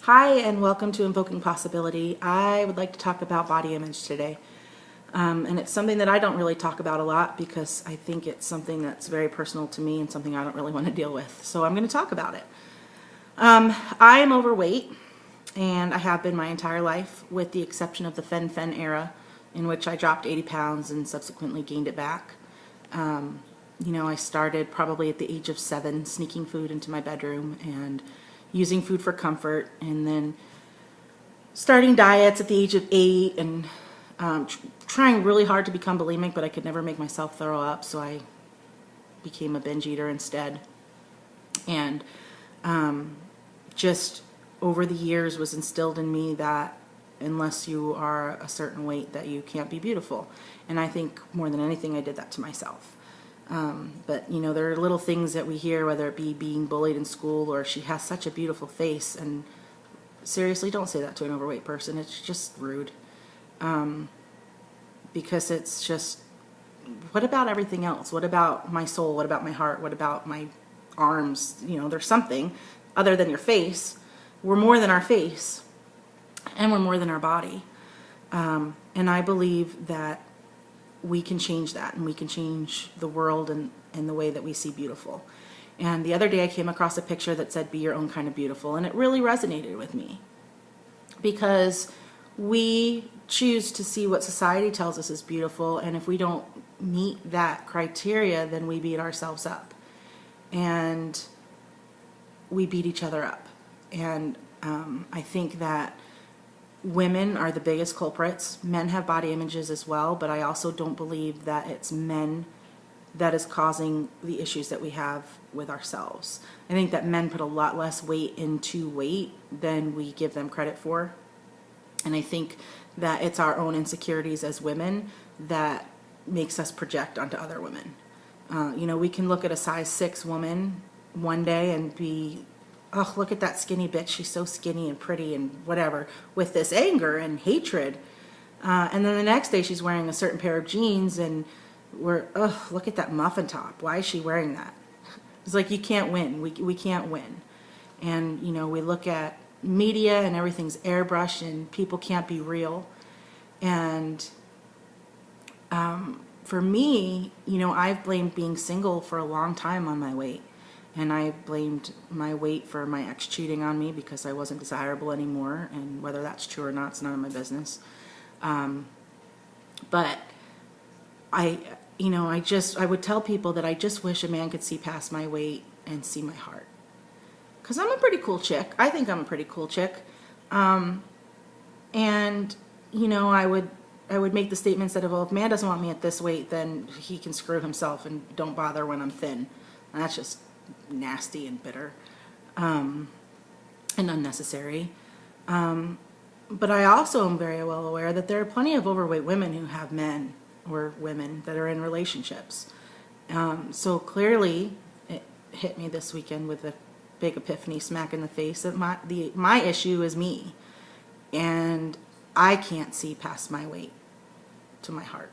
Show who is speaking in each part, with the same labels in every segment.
Speaker 1: Hi, and welcome to Invoking Possibility. I would like to talk about body image today. And it's something that I don't really talk about a lot because I think it's something that's very personal to me and something I don't really want to deal with. So I'm going to talk about it. I am overweight, and I have been my entire life, with the exception of the fen era, in which I dropped 80 pounds and subsequently gained it back. I started probably at the age of 7 sneaking food into my bedroom and using food for comfort, and then starting diets at the age of 8 and trying really hard to become bulimic, but I could never make myself throw up, so I became a binge eater instead. And just over the years was instilled in me that unless you are a certain weight that you can't be beautiful. And I think more than anything I did that to myself. But there are little things that we hear, whether it be being bullied in school or she has such a beautiful face, and seriously, don't say that to an overweight person. It's just rude. Because it's just, what about everything else? What about my soul? What about my heart? What about my arms? There's something other than your face. We're more than our face, and we're more than our body. And I believe that we can change that, and we can change the world and the way that we see beautiful. And the other day I came across a picture that said, "Be your own kind of beautiful," and it really resonated with me, because we choose to see what society tells us is beautiful, and if we don't meet that criteria, then we beat ourselves up, and we beat each other up. And I think that women are the biggest culprits. Men have body images as well, but I also don't believe that it's men that is causing the issues that we have with ourselves. I think that men put a lot less weight into weight than we give them credit for. And I think that it's our own insecurities as women that makes us project onto other women. We can look at a size 6 woman one day and be, "Oh, look at that skinny bitch, she's so skinny and pretty and whatever," with this anger and hatred. And then the next day she's wearing a certain pair of jeans and we're, "Oh, look at that muffin top. Why is she wearing that?" It's like, you can't win. We can't win. And, we look at media and everything's airbrushed and people can't be real. And for me, I've blamed being single for a long time on my weight. And I blamed my weight for my ex cheating on me because I wasn't desirable anymore. And whether that's true or not, it's none of my business. But I would tell people that I just wish a man could see past my weight and see my heart. Because I'm a pretty cool chick. I think I'm a pretty cool chick. And, I would make the statements that, well, if a man doesn't want me at this weight, then he can screw himself and don't bother when I'm thin. And that's just nasty and bitter, and unnecessary. But I also am very well aware that there are plenty of overweight women who have men or women that are in relationships. So clearly it hit me this weekend with a big epiphany smack in the face that my issue is me, and I can't see past my weight to my heart.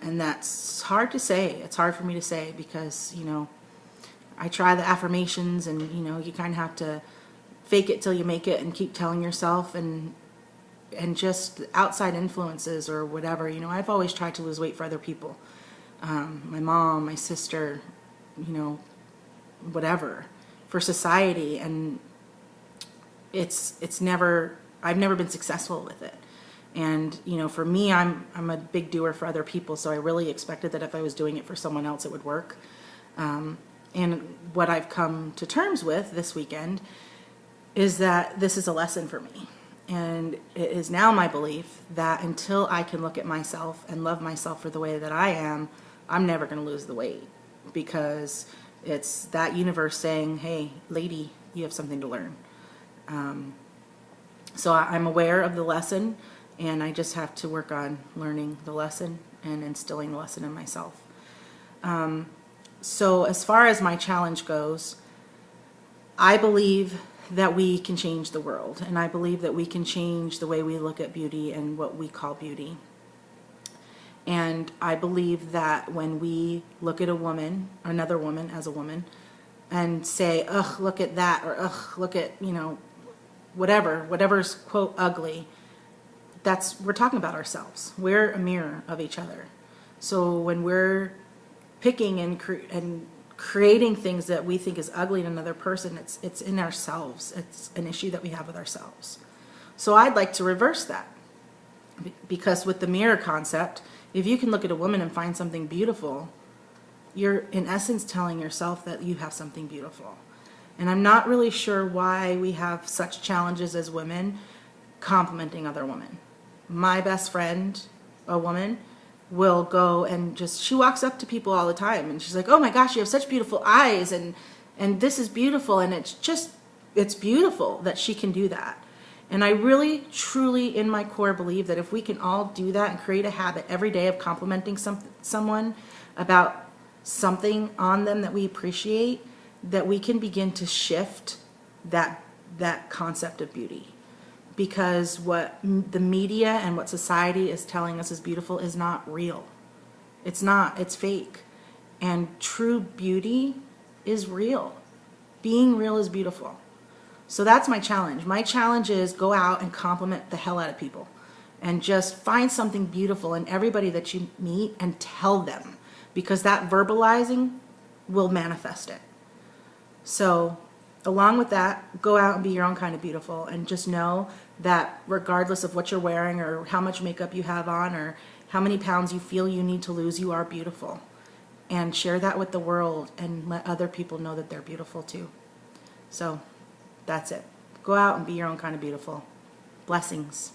Speaker 1: And that's hard to say. It's hard for me to say because, I try the affirmations and, you kind of have to fake it till you make it and keep telling yourself, and just outside influences or whatever. I've always tried to lose weight for other people. My mom, my sister, whatever, for society. And I've never been successful with it. And, for me, I'm a big doer for other people, so I really expected that if I was doing it for someone else, it would work. And what I've come to terms with this weekend is that this is a lesson for me. And it is now my belief that until I can look at myself and love myself for the way that I am, I'm never going to lose the weight, because it's that universe saying, "Hey, lady, you have something to learn." So I'm aware of the lesson, and I just have to work on learning the lesson and instilling the lesson in myself. So as far as my challenge goes, I believe that we can change the world, and I believe that we can change the way we look at beauty and what we call beauty. And I believe that when we look at another woman as a woman, and say, ugh, look at that, or ugh, look at, whatever's quote ugly. We're talking about ourselves. We're a mirror of each other. So when we're picking and creating things that we think is ugly in another person, it's in ourselves. It's an issue that we have with ourselves. So I'd like to reverse that, because with the mirror concept, if you can look at a woman and find something beautiful, you're in essence telling yourself that you have something beautiful. And I'm not really sure why we have such challenges as women complimenting other women. My best friend, a woman, will go and she walks up to people all the time and she's like, oh my gosh, you have such beautiful eyes, and this is beautiful. And it's beautiful that she can do that. And I really, truly, in my core, believe that if we can all do that and create a habit every day of complimenting someone about something on them that we appreciate, that we can begin to shift that concept of beauty. Because what the media and what society is telling us is beautiful is not real. It's not. It's fake. And true beauty is real. Being real is beautiful. So that's my challenge. My challenge is go out and compliment the hell out of people. And just find something beautiful in everybody that you meet and tell them. Because that verbalizing will manifest it. So along with that, go out and be your own kind of beautiful, and just know that regardless of what you're wearing or how much makeup you have on or how many pounds you feel you need to lose, you are beautiful. And share that with the world and let other people know that they're beautiful too. So that's it. Go out and be your own kind of beautiful. Blessings.